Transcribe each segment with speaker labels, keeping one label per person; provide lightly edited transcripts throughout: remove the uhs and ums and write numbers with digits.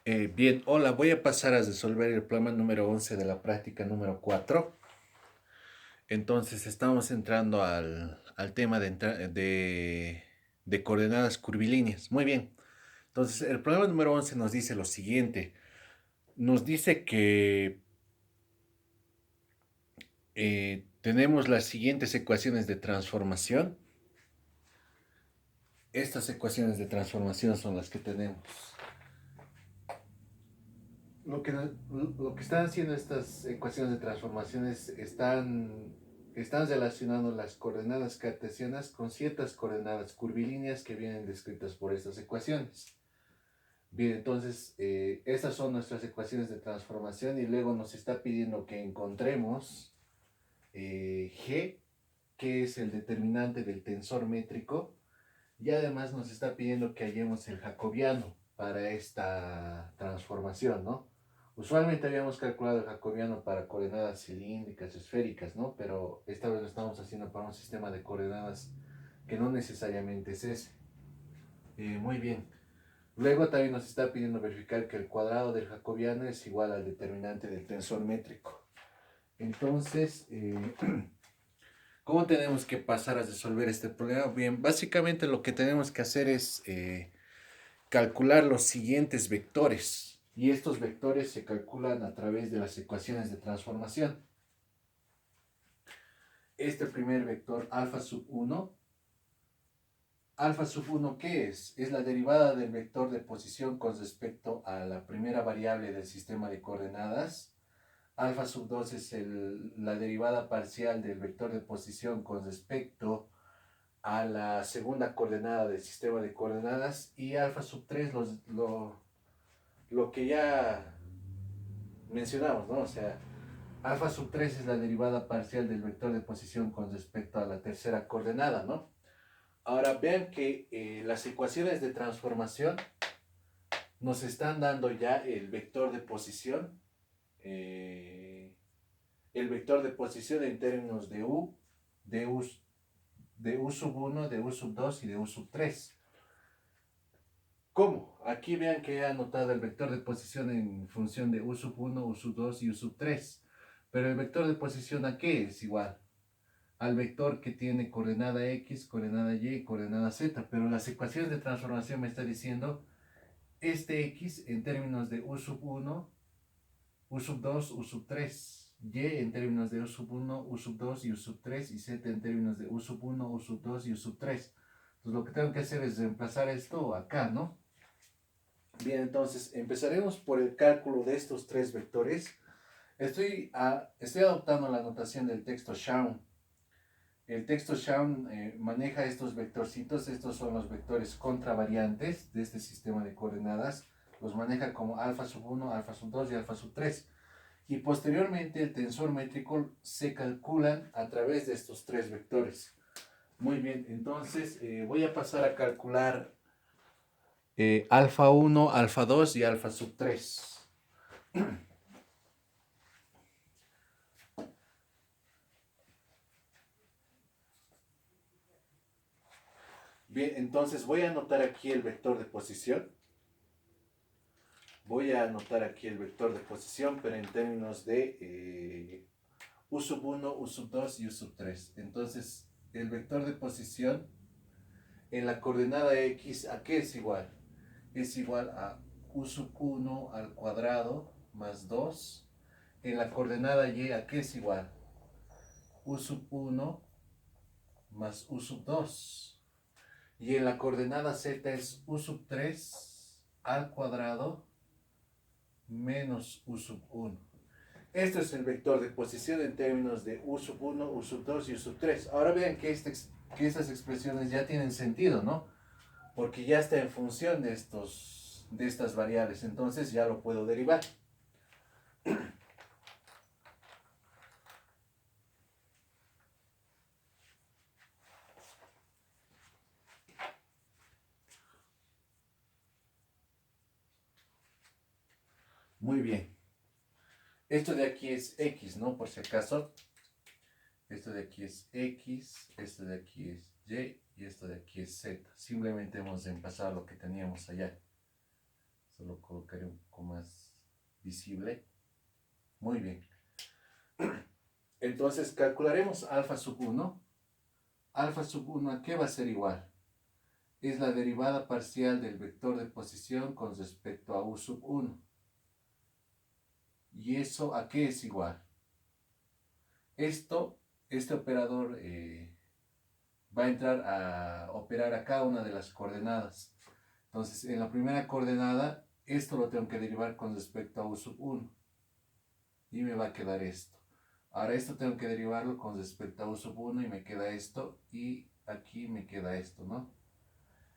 Speaker 1: Bien, hola, voy a pasar a resolver el problema número 11 de la práctica número 4. Entonces, estamos entrando al tema de coordenadas curvilíneas. Muy bien. Entonces, el problema número 11 nos dice lo siguiente. Nos dice que tenemos las siguientes ecuaciones de transformación. Estas ecuaciones de transformación son las que tenemos. Lo que están haciendo estas ecuaciones de transformaciones están relacionando las coordenadas cartesianas con ciertas coordenadas curvilíneas que vienen descritas por estas ecuaciones. Bien, entonces estas son nuestras ecuaciones de transformación y luego nos está pidiendo que encontremos G, que es el determinante del tensor métrico, y además nos está pidiendo que hallemos el jacobiano para esta transformación, ¿no? Usualmente habíamos calculado el jacobiano para coordenadas cilíndricas, esféricas, ¿no? Pero esta vez lo estamos haciendo para un sistema de coordenadas que no necesariamente es ese. Muy bien. Luego también nos está pidiendo verificar que el cuadrado del jacobiano es igual al determinante del tensor métrico. Entonces, ¿cómo tenemos que pasar a resolver este problema? Bien, básicamente lo que tenemos que hacer es calcular los siguientes vectores. Y estos vectores se calculan a través de las ecuaciones de transformación. Este primer vector alfa sub 1. Alfa sub 1, ¿qué es? Es la derivada del vector de posición con respecto a la primera variable del sistema de coordenadas. Alfa sub 2 es la derivada parcial del vector de posición con respecto a la segunda coordenada del sistema de coordenadas. Y alfa sub 3 lo que ya mencionamos, ¿no? O sea, alfa sub 3 es la derivada parcial del vector de posición con respecto a la tercera coordenada, ¿no? Ahora vean que las ecuaciones de transformación nos están dando ya eh, el vector de posición en términos de U sub 1, de U sub 2 y de U sub 3. ¿Cómo? Aquí vean que he anotado el vector de posición en función de U sub 1, U sub 2 y U sub 3. Pero el vector de posición ¿a qué es igual? Al vector que tiene coordenada X, coordenada Y y coordenada Z. Pero las ecuaciones de transformación me están diciendo este X en términos de U sub 1, U sub 2, U sub 3. Y en términos de U sub 1, U sub 2 y U sub 3. Y Z en términos de U sub 1, U sub 2 y U sub 3. Entonces lo que tengo que hacer es reemplazar esto acá, ¿no? Bien, entonces empezaremos por el cálculo de estos tres vectores. Estoy adoptando la notación del texto Shawn. El texto Shawn maneja estos vectorcitos. Estos son los vectores contravariantes de este sistema de coordenadas. Los maneja como alfa sub 1, alfa sub 2 y alfa sub 3. Y posteriormente el tensor métrico se calculan a través de estos tres vectores. Muy bien, entonces voy a pasar a calcular alfa 1, alfa 2 y alfa sub 3. Bien, entonces voy a anotar aquí el vector de posición. Voy a anotar aquí el vector de posición, pero en términos de U sub 1, U sub 2 y U sub 3. Entonces, el vector de posición en la coordenada X, ¿a qué es igual? Es igual a U sub 1 al cuadrado más 2. En la coordenada Y, ¿a qué es igual? U sub 1 más U sub 2. Y en la coordenada Z es U sub 3 al cuadrado menos U sub 1. Este es el vector de posición en términos de U sub 1, U sub 2 y U sub 3. Ahora vean que estas expresiones ya tienen sentido, ¿no? Porque ya está en función de estas variables, entonces ya lo puedo derivar. Muy bien. Esto de aquí es X, ¿no? Por si acaso. Esto de aquí es X, esto de aquí es Y y esto de aquí es Z. Simplemente hemos reemplazado lo que teníamos allá. Esto lo colocaré un poco más visible. Muy bien. Entonces calcularemos alfa sub 1. Alfa sub 1, ¿a qué va a ser igual? Es la derivada parcial del vector de posición con respecto a u sub 1. ¿Y eso a qué es igual? Este operador va a entrar a operar a cada una de las coordenadas. Entonces, en la primera coordenada, esto lo tengo que derivar con respecto a u sub 1. Y me va a quedar esto. Ahora esto tengo que derivarlo con respecto a u sub 1 y me queda esto. Y aquí me queda esto, ¿no?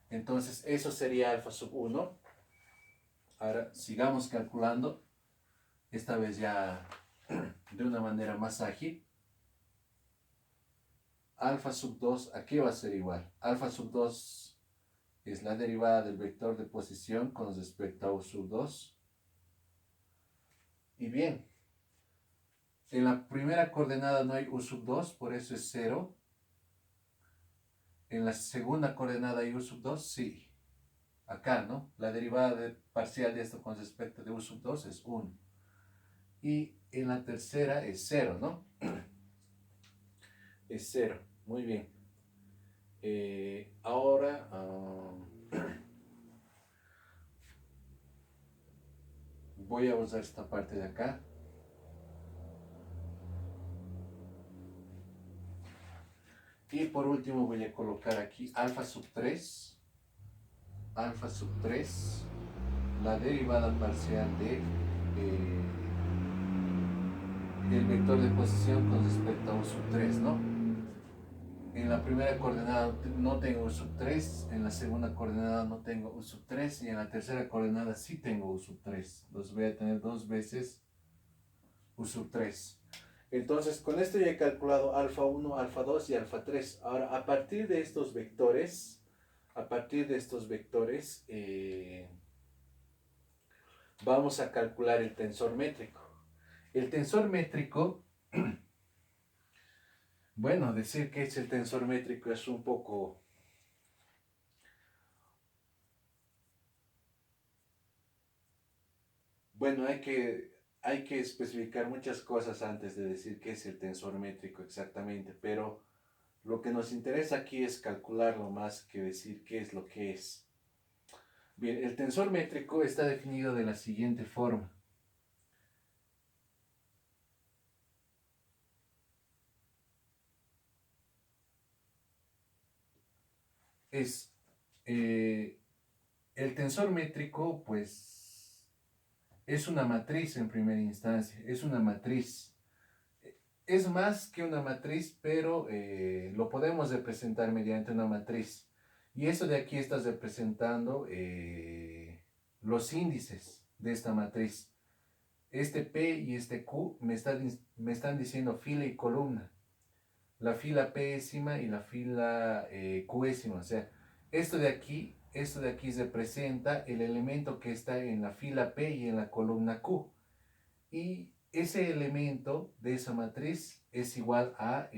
Speaker 1: Entonces, eso sería alfa sub 1. Ahora, sigamos calculando. Esta vez ya de una manera más ágil. Alfa sub 2, ¿a qué va a ser igual? Alfa sub 2 es la derivada del vector de posición con respecto a u sub 2. Y bien, en la primera coordenada no hay u sub 2, por eso es 0. En la segunda coordenada hay u sub 2, sí. Acá, ¿no? La derivada parcial de esto con respecto de u sub 2 es 1. Y en la tercera es 0, ¿no? Es 0. Muy bien. Ahora voy a usar esta parte de acá. Y por último voy a colocar aquí alfa sub 3. Alfa sub 3. La derivada parcial de el vector de posición con respecto a u sub 3, ¿no? En la primera coordenada no tengo u sub 3, en la segunda coordenada no tengo u sub 3 y en la tercera coordenada sí tengo u sub 3. Los voy a tener dos veces u sub 3. Entonces, con esto ya he calculado alfa 1, alfa 2 y alfa 3. Ahora, a partir de estos vectores, vamos a calcular el tensor métrico. El tensor métrico, bueno, decir que es el tensor métrico es un poco... Bueno, hay que especificar muchas cosas antes de decir qué es el tensor métrico exactamente, pero lo que nos interesa aquí es calcularlo más que decir qué es lo que es. Bien, el tensor métrico está definido de la siguiente forma. Es el tensor métrico, pues, es una matriz en primera instancia, es una matriz. Es más que una matriz, pero lo podemos representar mediante una matriz. Y eso de aquí está representando los índices de esta matriz. Este P y este Q me están diciendo fila y columna. La fila Pésima y la fila Qésima. O sea, esto de aquí representa el elemento que está en la fila P y en la columna Q. Y ese elemento de esa matriz es igual a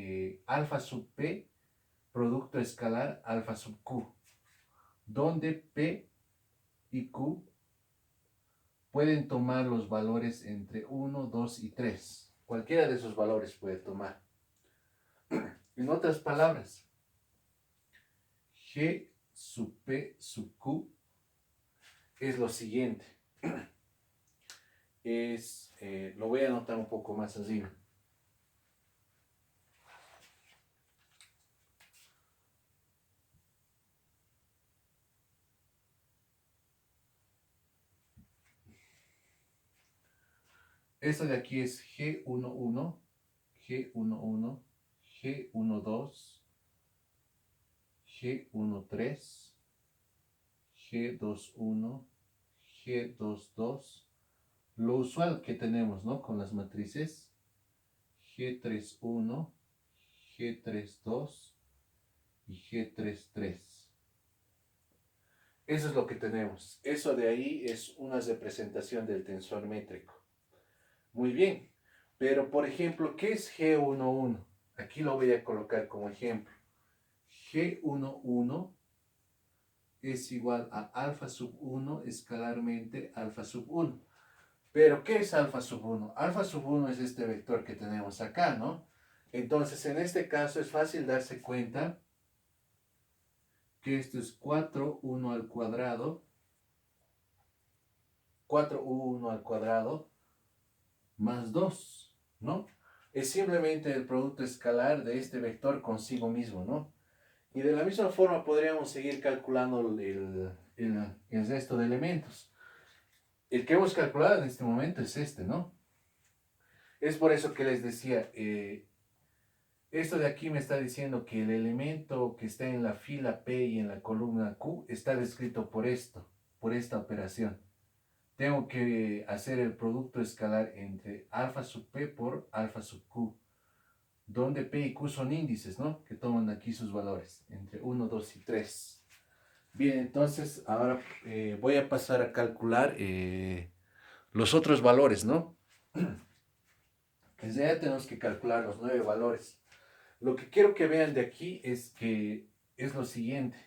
Speaker 1: alfa sub P producto escalar alfa sub Q, donde P y Q pueden tomar los valores entre 1, 2 y 3. Cualquiera de esos valores puede tomar. En otras palabras, G sub P sub Q es lo siguiente. Lo voy a anotar un poco más arriba. Esto de aquí es G11, G11, G12, G13, G21, G22. Lo usual que tenemos, ¿no? Con las matrices G31, G32 y G33. Eso es lo que tenemos. Eso de ahí es una representación del tensor métrico. Muy bien. Pero, por ejemplo, ¿qué es G11? Aquí lo voy a colocar como ejemplo. G11 es igual a alfa sub 1 escalarmente alfa sub 1. Pero, ¿qué es alfa sub 1? Alfa sub 1 es este vector que tenemos acá, ¿no? Entonces, en este caso es fácil darse cuenta que esto es 4, 1 al cuadrado, 4u1 al cuadrado, más 2, ¿no? Es simplemente el producto escalar de este vector consigo mismo, ¿no? Y de la misma forma podríamos seguir calculando el resto de elementos. El que hemos calculado en este momento es este, ¿no? Es por eso que les decía, esto de aquí me está diciendo que el elemento que está en la fila P y en la columna Q está descrito por esto, por esta operación. Tengo que hacer el producto escalar entre alfa sub P por alfa sub Q, donde P y Q son índices, ¿no? Que toman aquí sus valores, entre 1, 2 y 3. Bien, entonces ahora voy a pasar a calcular los otros valores, ¿no? Que ya tenemos que calcular los 9 valores. Lo que quiero que vean de aquí es que es lo siguiente.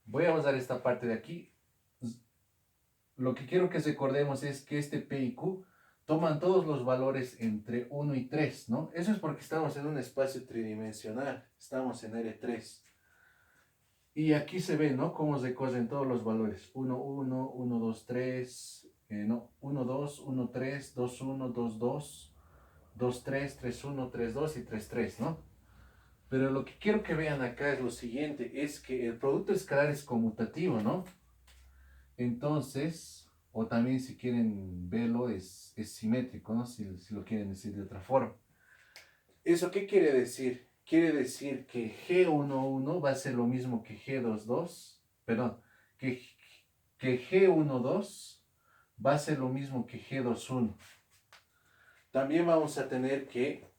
Speaker 1: Voy a usar esta parte de aquí. Lo que quiero que recordemos es que este P y Q toman todos los valores entre 1 y 3, ¿no? Eso es porque estamos en un espacio tridimensional. Estamos en R3. Y aquí se ve, ¿no? Cómo se recorren todos los valores. 1, 1, 1, 2, 3, no, 1, 2, 1, 3, 2, 1, 2, 2, 2, 3, 3, 1, 3, 2 y 3, 3, ¿no? Pero lo que quiero que vean acá es lo siguiente, es que el producto escalar es conmutativo, ¿no? Entonces, o también si quieren verlo, es simétrico, ¿no? Si lo quieren decir de otra forma. ¿Eso qué quiere decir? Quiere decir que G11 va a ser lo mismo que G22, perdón, que G12 va a ser lo mismo que G21. También vamos a tener que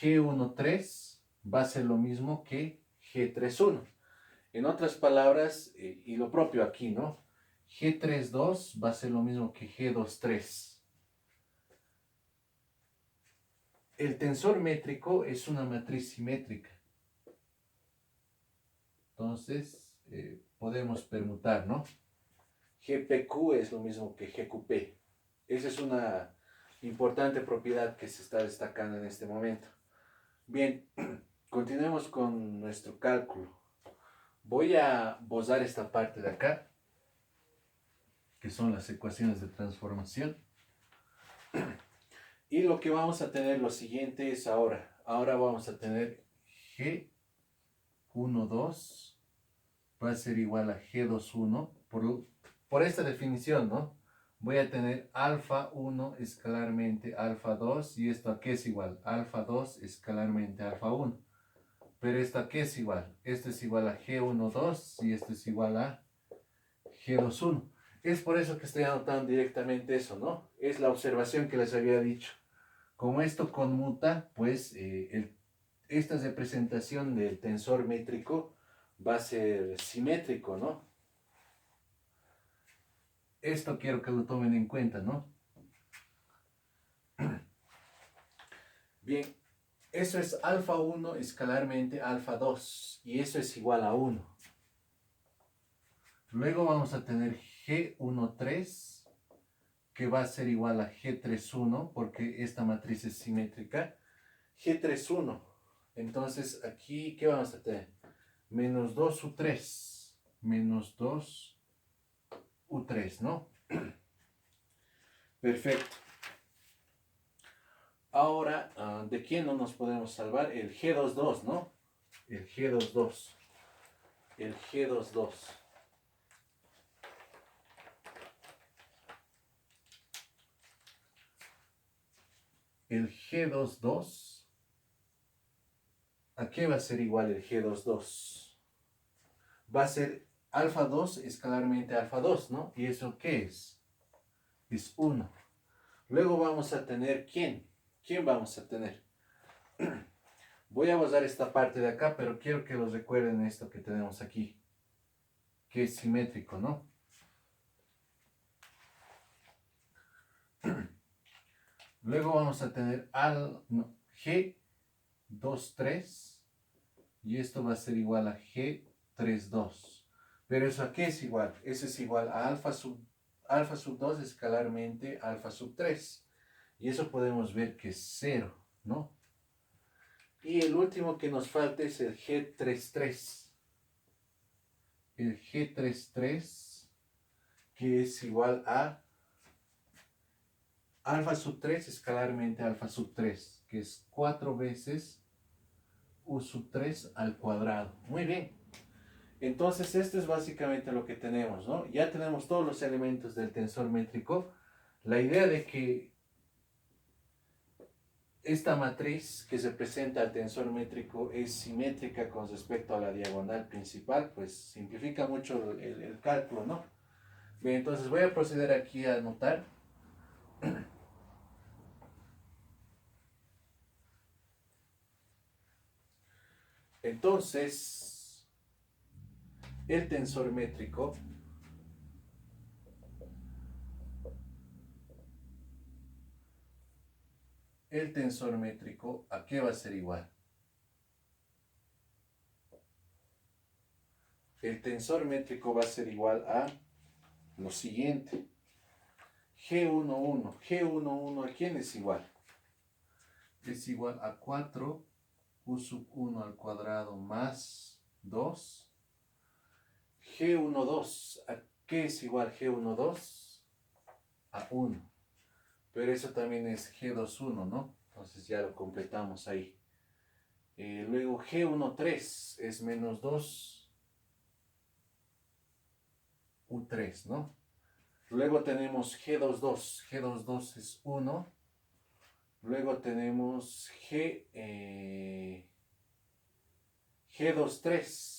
Speaker 1: G13 va a ser lo mismo que G31. En otras palabras, y lo propio aquí, ¿no? G32 va a ser lo mismo que G23. El tensor métrico es una matriz simétrica. Entonces, podemos permutar, ¿no? GPQ es lo mismo que GQP. Esa es una importante propiedad que se está destacando en este momento. Bien, continuemos con nuestro cálculo. Voy a bozar esta parte de acá, que son las ecuaciones de transformación. Y lo que vamos a tener lo siguiente es ahora. Ahora vamos a tener G12 va a ser igual a G21 por esta definición, ¿no? Voy a tener alfa 1 escalarmente alfa 2 y esto a qué es igual, alfa 2 escalarmente alfa 1. Pero esto a qué es igual, esto es igual a G12 y esto es igual a G21. Es por eso que estoy anotando directamente eso, ¿no? Es la observación que les había dicho. Como esto conmuta, pues esta representación del tensor métrico va a ser simétrico, ¿no? Esto quiero que lo tomen en cuenta, ¿no? Bien, eso es alfa 1 escalarmente alfa 2 y eso es igual a 1. Luego vamos a tener G13 que va a ser igual a G31 porque esta matriz es simétrica. G31. Entonces aquí, ¿qué vamos a tener? Menos 2U3. Menos 2U3, ¿no? Perfecto. Ahora, ¿de quién no nos podemos salvar? El G22, ¿no? El G22. El G22. El G22. ¿A qué va a ser igual el G22? Va a ser alfa 2 escalarmente alfa 2, ¿no? ¿Y eso qué es? Es 1. Luego vamos a tener ¿quién? ¿Quién vamos a tener? Voy a borrar esta parte de acá, pero quiero que los recuerden esto que tenemos aquí, que es simétrico, ¿no? Luego vamos a tener G23 Y esto va a ser igual a G32. Pero ¿eso a qué es igual? Eso es igual a alfa sub 2 escalarmente alfa sub 3. Y eso podemos ver que es 0, ¿no? Y el último que nos falta es el G33. El G33, que es igual a alfa sub 3 escalarmente alfa sub 3, que es 4 veces u sub 3 al cuadrado. Muy bien. Entonces esto es básicamente lo que tenemos, ¿no? Ya tenemos todos los elementos del tensor métrico. La idea de que esta matriz que se presenta al tensor métrico es simétrica con respecto a la diagonal principal, pues simplifica mucho el cálculo, ¿no? Bien, entonces voy a proceder aquí a anotar. Entonces, el tensor métrico ¿a qué va a ser igual? El tensor métrico va a ser igual a lo siguiente. G11, ¿a quién es igual? Es igual a 4 u sub 1 al cuadrado más 2. G12, ¿a qué es igual G12? A 1. Pero eso también es G21, ¿no? Entonces ya lo completamos ahí. Luego G13 es menos 2 U3, ¿no? Luego tenemos G22. G22 es 1. Luego tenemos G23.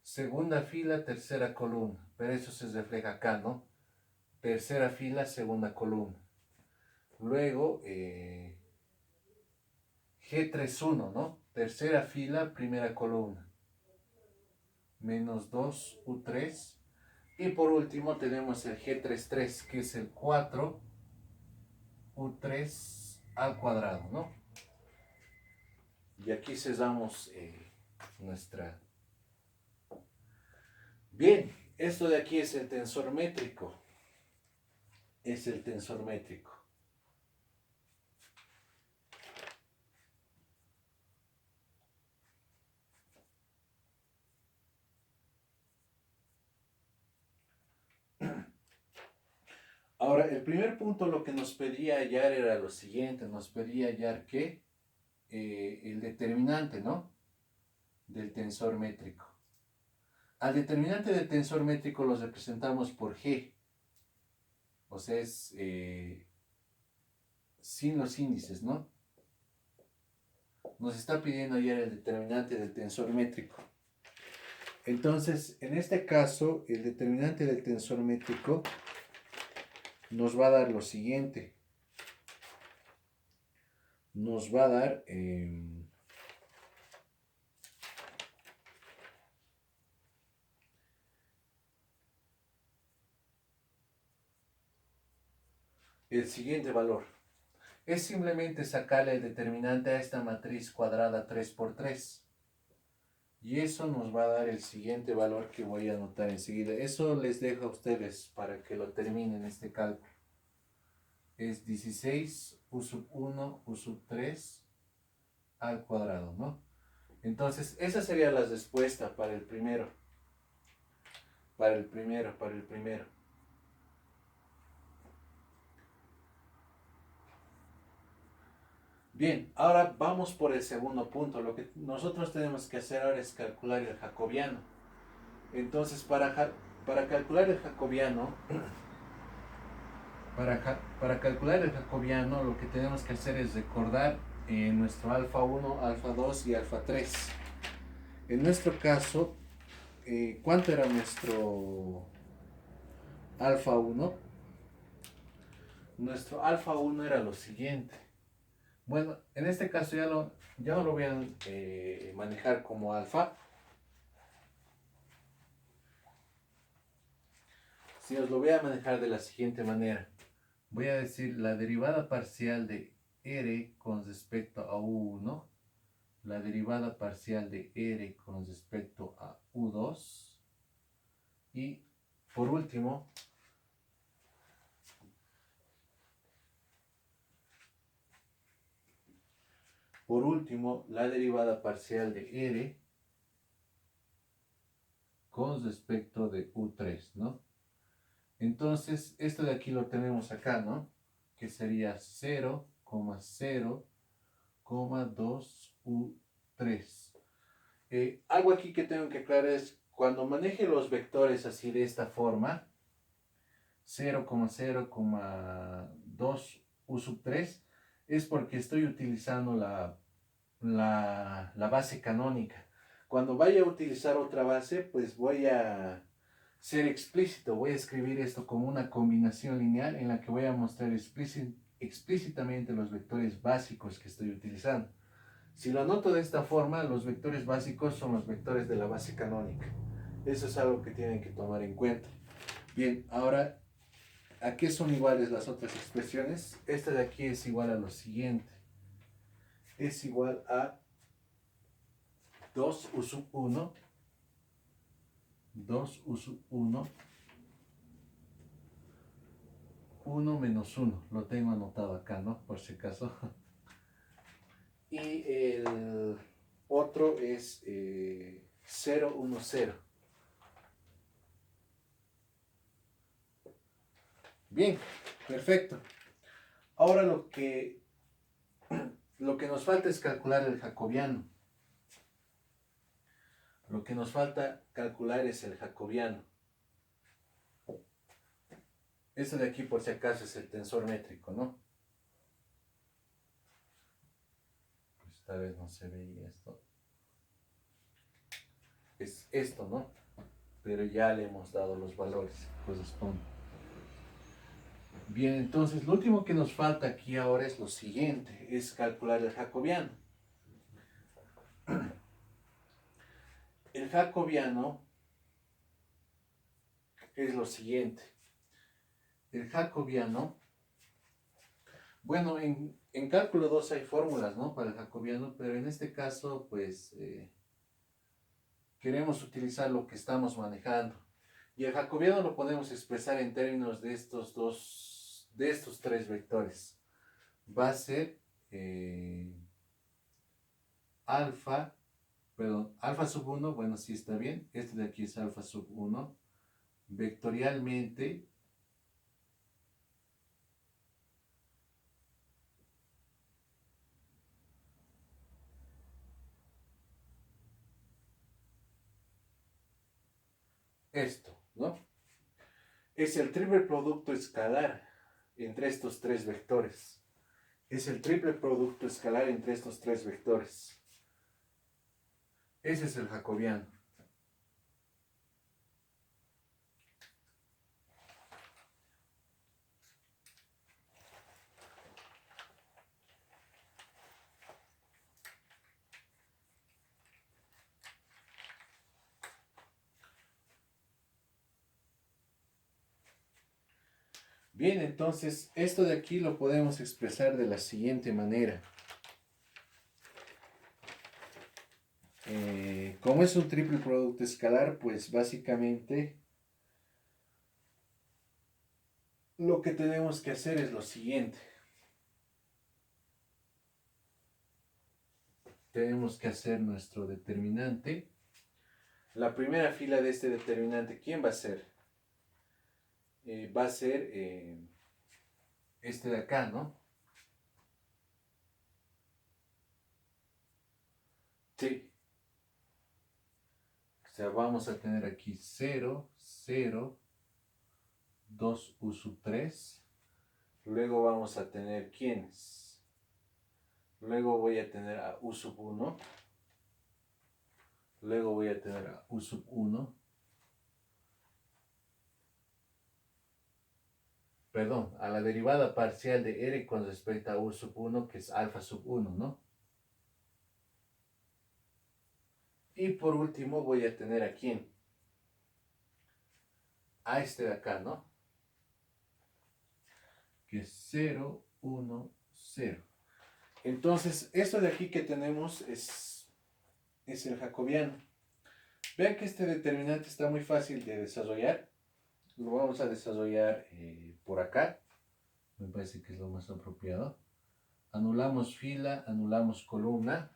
Speaker 1: Segunda fila, tercera columna. Pero eso se refleja acá, ¿no? Tercera fila, segunda columna. Luego G31, ¿no? Tercera fila, primera columna. Menos 2 U3. Y por último tenemos el G33, que es el 4 U3 al cuadrado, ¿no? Y aquí cesamos nuestra... Bien, esto de aquí es el tensor métrico. Es el tensor métrico. Ahora, el primer punto lo que nos pedía hallar era lo siguiente. Nos pedía hallar que el determinante, ¿no? Del tensor métrico. Al determinante del tensor métrico lo representamos por G. O sea, es sin los índices, ¿no? Nos está pidiendo hallar el determinante del tensor métrico. Entonces, en este caso, el determinante del tensor métrico nos va a dar lo siguiente. Nos va a dar... el siguiente valor. Es simplemente sacarle el determinante a esta matriz cuadrada 3 por 3. Y eso nos va a dar el siguiente valor que voy a anotar enseguida. Eso les dejo a ustedes para que lo terminen este cálculo. Es 16 u sub 1 u sub 3 al cuadrado, ¿no? Entonces, esa sería la respuesta para el primero. Para el primero. Bien, ahora vamos por el segundo punto. Lo que nosotros tenemos que hacer ahora es calcular el jacobiano. Entonces, para calcular el jacobiano, para calcular el jacobiano, lo que tenemos que hacer es recordar nuestro alfa 1, alfa 2 y alfa 3. En nuestro caso, ¿cuánto era nuestro alfa 1? Nuestro alfa 1 era lo siguiente. Bueno, en este caso ya no lo voy a manejar como alfa. Si os lo voy a manejar de la siguiente manera. Voy a decir la derivada parcial de R con respecto a U1 la derivada parcial de R con respecto a U2 y por último la derivada parcial de R con respecto de U3, ¿no? Entonces, esto de aquí lo tenemos acá, ¿no? Que sería 0,2U3. Algo aquí que tengo que aclarar es, cuando maneje los vectores así de esta forma, 0,2U3, es porque estoy utilizando la base canónica. Cuando vaya a utilizar otra base, pues voy a ser explícito, voy a escribir esto como una combinación lineal en la que voy a mostrar explícitamente los vectores básicos que estoy utilizando. Si lo anoto de esta forma, los vectores básicos son los vectores de la base canónica. Eso es algo que tienen que tomar en cuenta. Bien, ahora, ¿a qué son iguales las otras expresiones? Esta de aquí es igual a lo siguiente. Es igual a 2U sub 1, 2U sub 1, 1 menos 1. Lo tengo anotado acá, ¿no? Por si acaso. Y el otro es 0, 1, 0. Bien, perfecto. Ahora lo que nos falta es calcular el jacobiano. Lo que nos falta calcular es el jacobiano. Este de aquí, por si acaso, es el tensor métrico, ¿no? Pues esta vez no se veía esto. Es esto, ¿no? Pero ya le hemos dado los valores que corresponden. Bien, entonces lo último que nos falta aquí ahora es lo siguiente, es calcular el jacobiano. El jacobiano es lo siguiente. El jacobiano, bueno, en cálculo 2 hay fórmulas, ¿no? Para el jacobiano, pero en este caso, pues, queremos utilizar lo que estamos manejando. Y el jacobiano lo podemos expresar en términos de estos tres vectores. Va a ser alfa, perdón, alfa sub 1, bueno, sí está bien. Este de aquí es alfa sub 1. Vectorialmente, esto, ¿no? Es el triple producto escalar entre estos tres vectores. Es el triple producto escalar entre estos tres vectores. Ese es el jacobiano. Bien, entonces esto de aquí lo podemos expresar de la siguiente manera. Como es un triple producto escalar, pues básicamente lo que tenemos que hacer es lo siguiente. Tenemos que hacer nuestro determinante. La primera fila de este determinante, ¿quién va a ser? Va a ser este de acá, ¿no? Sí. O sea, vamos a tener aquí 0, 0, 2U sub 3. Luego vamos a tener ¿quiénes? Luego voy a tener a U sub 1. Luego voy a tener a U sub 1. Perdón, a la derivada parcial de R con respecto a U sub 1, que es alfa sub 1, ¿no? Y por último voy a tener a quién? A este de acá, ¿no? Que es 0, 1, 0. Entonces, esto de aquí que tenemos es el jacobiano. Vean que este determinante está muy fácil de desarrollar. Lo vamos a desarrollar por acá. Me parece que es lo más apropiado. Anulamos fila, anulamos columna.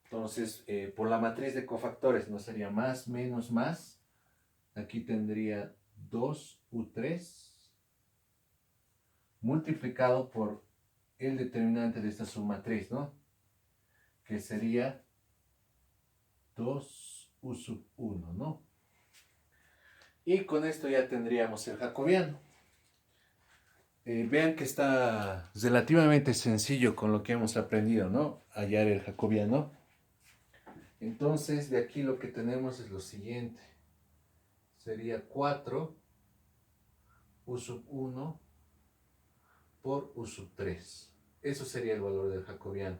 Speaker 1: Entonces, por la matriz de cofactores, no sería más, menos, más. Aquí tendría 2U3 multiplicado por el determinante de esta submatriz, ¿no? Que sería 2U sub 1, ¿no? Y con esto ya tendríamos el jacobiano. Vean que está relativamente sencillo con lo que hemos aprendido, ¿no? Hallar el jacobiano. Entonces, de aquí lo que tenemos es lo siguiente. Sería 4 U sub 1 por U sub 3. Eso sería el valor del jacobiano.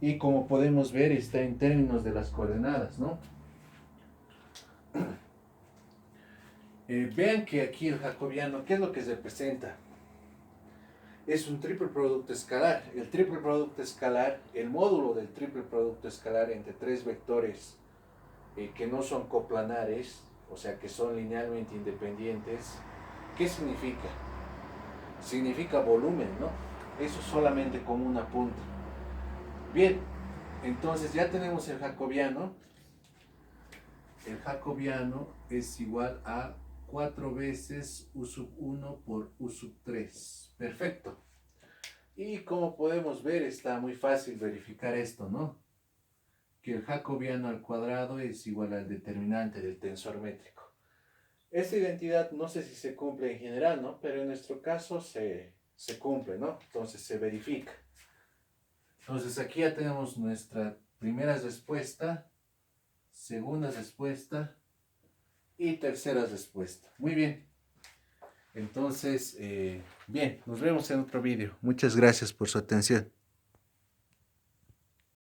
Speaker 1: Y como podemos ver, está en términos de las coordenadas, ¿no? Vean que aquí el jacobiano, ¿qué es lo que representa? Es un triple producto escalar. El triple producto escalar, el módulo del triple producto escalar entre tres vectores que no son coplanares, o sea que son linealmente independientes, ¿qué significa? Significa volumen, ¿no? Eso solamente como una punta. Bien, entonces ya tenemos el jacobiano. El jacobiano es igual a 4 veces U sub 1 por U sub 3. Perfecto. Y como podemos ver, está muy fácil verificar esto, ¿no? Que el jacobiano al cuadrado es igual al determinante del tensor métrico. Esta identidad no sé si se cumple en general, ¿no? Pero en nuestro caso se cumple, ¿no? Entonces se verifica. Entonces aquí ya tenemos nuestra primera respuesta, segunda respuesta y tercera respuesta. Muy bien. Entonces, bien, nos vemos en otro vídeo. Muchas gracias por su atención.